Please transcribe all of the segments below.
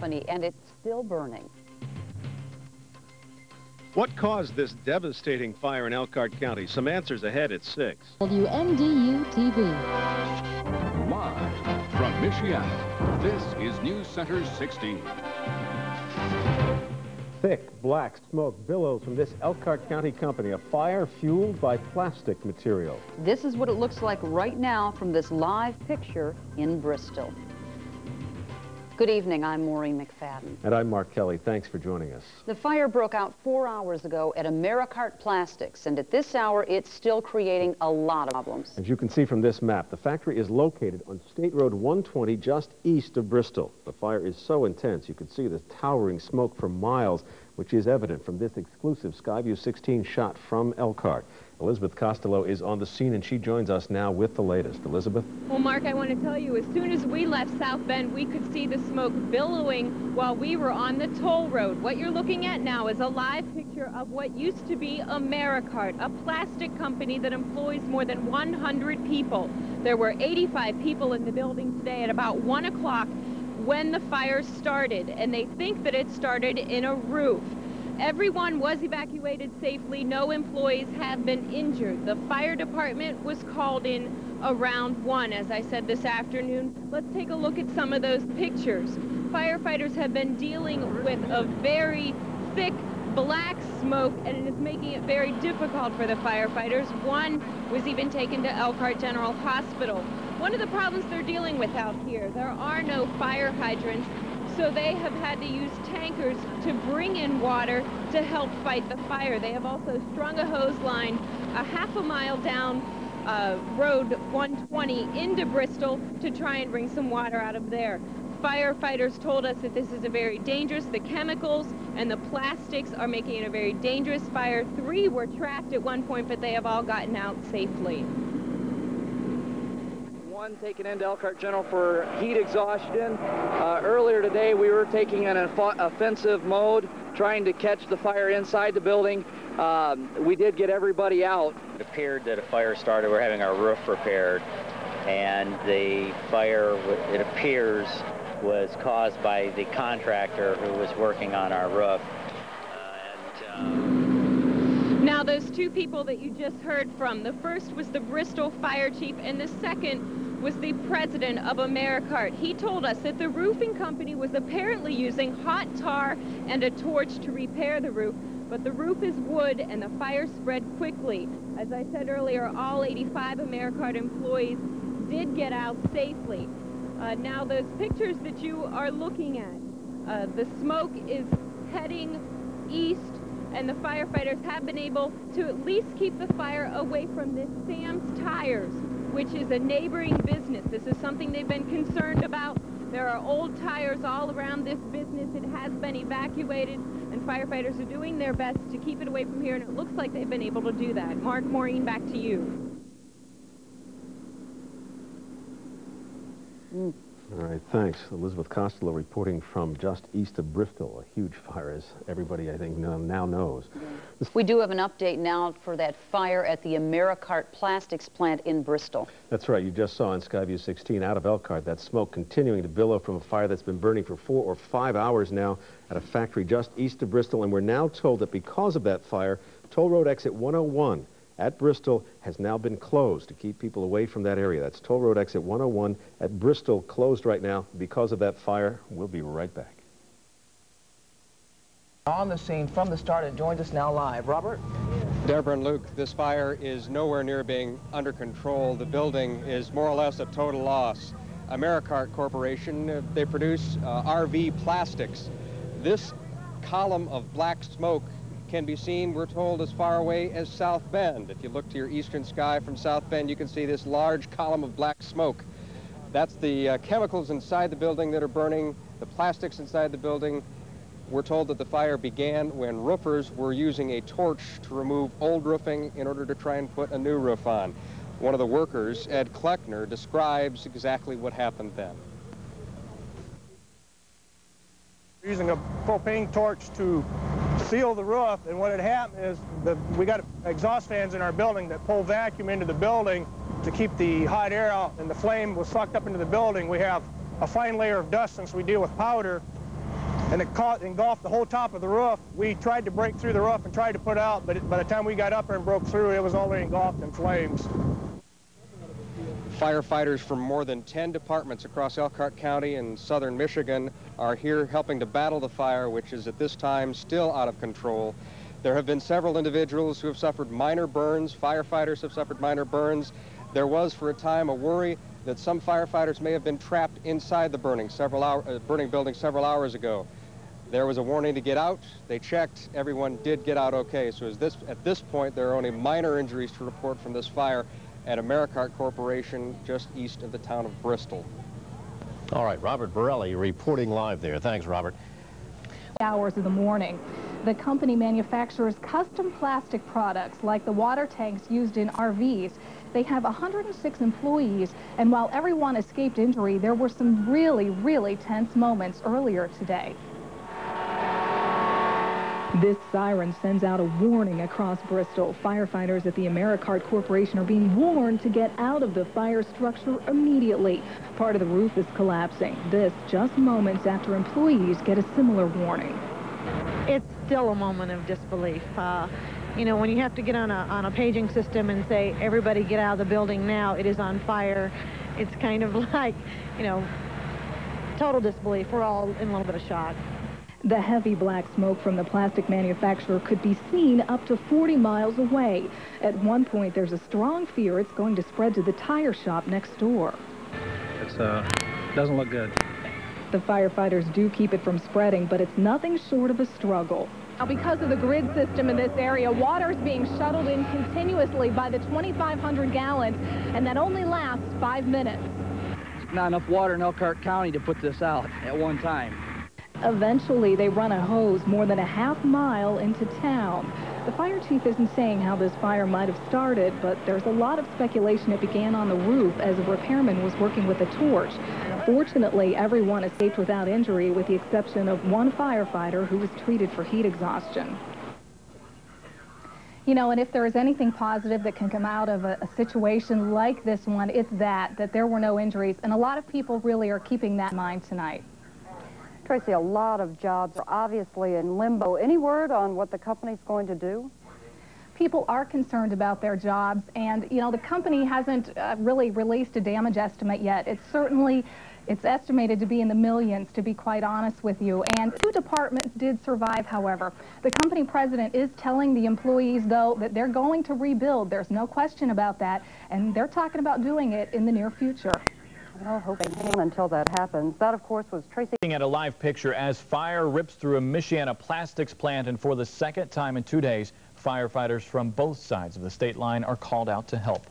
And it's still burning. What caused this devastating fire in Elkhart County? Some answers ahead at 6. WNDU TV. Live from Michiana, this is News Center 16. Thick black smoke billows from this Elkhart County company, a fire fueled by plastic material. This is what it looks like right now from this live picture in Bristol. Good evening, I'm Maureen McFadden. And I'm Mark Kelly. Thanks for joining us. The fire broke out 4 hours ago at Amerikart Plastics, and at this hour, it's still creating a lot of problems. As you can see from this map, the factory is located on State Road 120, just east of Bristol. The fire is so intense, you can see the towering smoke for miles, which is evident from this exclusive Skyview 16 shot from Elkhart. Elizabeth Costello is on the scene, and she joins us now with the latest. Elizabeth? Well, Mark, I want to tell you, as soon as we left South Bend, we could see the smoke billowing while we were on the toll road. What you're looking at now is a live picture of what used to be Amerikart, a plastic company that employs more than 100 people. There were 85 people in the building today at about 1 o'clock when the fire started, and they think that it started in a roof. Everyone was evacuated safely. No employees have been injured. The fire department was called in around 1, as I said this afternoon. Let's take a look at some of those pictures. Firefighters have been dealing with a very thick black smoke, and it is making it very difficult for the firefighters. One was even taken to Elkhart General Hospital. One of the problems they're dealing with out here, there are no fire hydrants, so they have had to use tankers to bring in water to help fight the fire. They have also strung a hose line a ½ mile down Road 120 into Bristol to try and bring some water out of there. Firefighters told us that this is a very dangerous, the chemicals and the plastics are making it a very dangerous fire. 3 were trapped at one point, but they have all gotten out safely. One taken into Elkhart General for heat exhaustion. Earlier today, we were taking an offensive mode, trying to catch the fire inside the building. We did get everybody out. It appeared that a fire started. We're having our roof repaired, and the fire, it appears, was caused by the contractor who was working on our roof. Now, those 2 people that you just heard from, the first was the Bristol fire chief, and the second was the president of Amerikart. He told us that the roofing company was apparently using hot tar and a torch to repair the roof, but the roof is wood and the fire spread quickly. As I said earlier, all 85 Amerikart employees did get out safely. Now, those pictures that you are looking at, the smoke is heading east, and the firefighters have been able to at least keep the fire away from this Sam's Tires, which is a neighboring business. This is something they've been concerned about. There are old tires all around this business. It has been evacuated, and firefighters are doing their best to keep it away from here, and it looks like they've been able to do that. Mark, Maureen, back to you. All right, thanks. Elizabeth Costello reporting from just east of Bristol, a huge fire, as everybody, I think, now knows. We do have an update now for that fire at the Amerikart Plastics plant in Bristol. That's right. You just saw on Skyview 16 out of Elkhart that smoke continuing to billow from a fire that's been burning for 4 or 5 hours now at a factory just east of Bristol. And we're now told that because of that fire, toll road exit 101 at Bristol has now been closed to keep people away from that area. That's toll road exit 101 at Bristol, closed right now because of that fire. We'll be right back. On the scene from the start and joins us now live. Robert? Deborah and Luke, this fire is nowhere near being under control. The building is more or less a total loss. Amerikart Corporation, they produce RV plastics. This column of black smoke can be seen, we're told, as far away as South Bend. If you look to your eastern sky from South Bend, you can see this large column of black smoke. That's the chemicals inside the building that are burning, the plastics inside the building. We're told that the fire began when roofers were using a torch to remove old roofing in order to try and put a new roof on. One of the workers, Ed Kleckner, describes exactly what happened then. Using a propane torch to seal the roof, and what had happened is we got exhaust fans in our building that pull vacuum into the building to keep the hot air out, and the flame was sucked up into the building. We have a fine layer of dust since we deal with powder, and it engulfed the whole top of the roof. We tried to break through the roof and tried to put out, but by the time we got up there and broke through, it was already engulfed in flames. Firefighters from more than 10 departments across Elkhart County and southern Michigan are here helping to battle the fire, which is at this time still out of control. There have been several individuals who have suffered minor burns. Firefighters have suffered minor burns. There was, for a time, a worry that some firefighters may have been trapped inside the burning building several hours ago. There was a warning to get out. They checked. Everyone did get out okay. So at this point, there are only minor injuries to report from this fire at Amerikart Corporation just east of the town of Bristol. All right, Robert Borelli reporting live there. Thanks, Robert. Hours of the morning. The company manufactures custom plastic products like the water tanks used in RVs. They have 106 employees, and while everyone escaped injury, there were some really tense moments earlier today. This siren sends out a warning across Bristol. Firefighters at the Amerikart Corporation are being warned to get out of the fire structure immediately. Part of the roof is collapsing. This just moments after employees get a similar warning. It's still a moment of disbelief. You know, when you have to get on a paging system and say, everybody get out of the building now, it is on fire, it's kind of like, you know, total disbelief. We're all in a little bit of shock. The heavy black smoke from the plastic manufacturer could be seen up to 40 miles away. At one point, there's a strong fear it's going to spread to the tire shop next door. It doesn't look good. The firefighters do keep it from spreading, but it's nothing short of a struggle. Now, because of the grid system in this area, water is being shuttled in continuously by the 2,500 gallons, and that only lasts 5 minutes. Not enough water in Elkhart County to put this out at one time. Eventually, they run a hose more than a half mile into town. The fire chief isn't saying how this fire might have started, but there's a lot of speculation it began on the roof as a repairman was working with a torch. Fortunately, everyone escaped without injury, with the exception of one firefighter who was treated for heat exhaustion. You know, and if there is anything positive that can come out of a situation like this one, it's that there were no injuries, and a lot of people really are keeping that in mind tonight. Tracy, a lot of jobs are obviously in limbo. Any word on what the company's going to do? People are concerned about their jobs, and, you know, the company hasn't really released a damage estimate yet. It's estimated to be in the millions, to be quite honest with you. And 2 departments did survive, however. The company president is telling the employees, though, that they're going to rebuild. There's no question about that, and they're talking about doing it in the near future. Well, hoping until that happens. That, of course, was Tracy. Looking at a live picture as fire rips through a Michiana plastics plant, and for the second time in 2 days, firefighters from both sides of the state line are called out to help.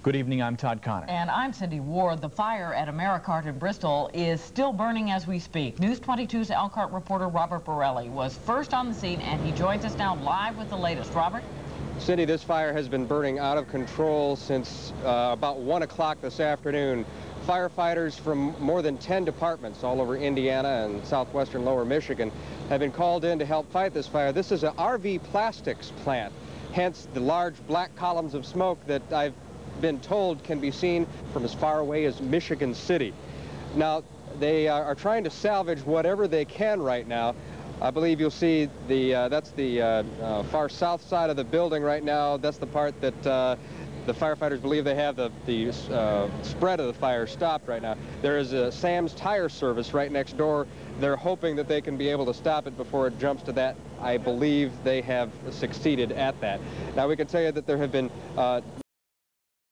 Good evening, I'm Todd Connor. And I'm Cindy Ward. The fire at Amerikart in Bristol is still burning as we speak. News 22's Elkhart reporter Robert Borelli was first on the scene, and he joins us now live with the latest. Robert? Cindy, this fire has been burning out of control since about 1 o'clock this afternoon. Firefighters from more than 10 departments all over Indiana and southwestern lower Michigan have been called in to help fight this fire. This is an RV plastics plant, hence the large black columns of smoke that I've been told can be seen from as far away as Michigan City. Now, they are trying to salvage whatever they can right now. I believe you'll see that's the far south side of the building right now. That's the part that the firefighters believe they have the spread of the fire stopped right now. There is a Sam's Tire Service right next door. They're hoping that they can be able to stop it before it jumps to that. I believe they have succeeded at that. Now, we can tell you that there have been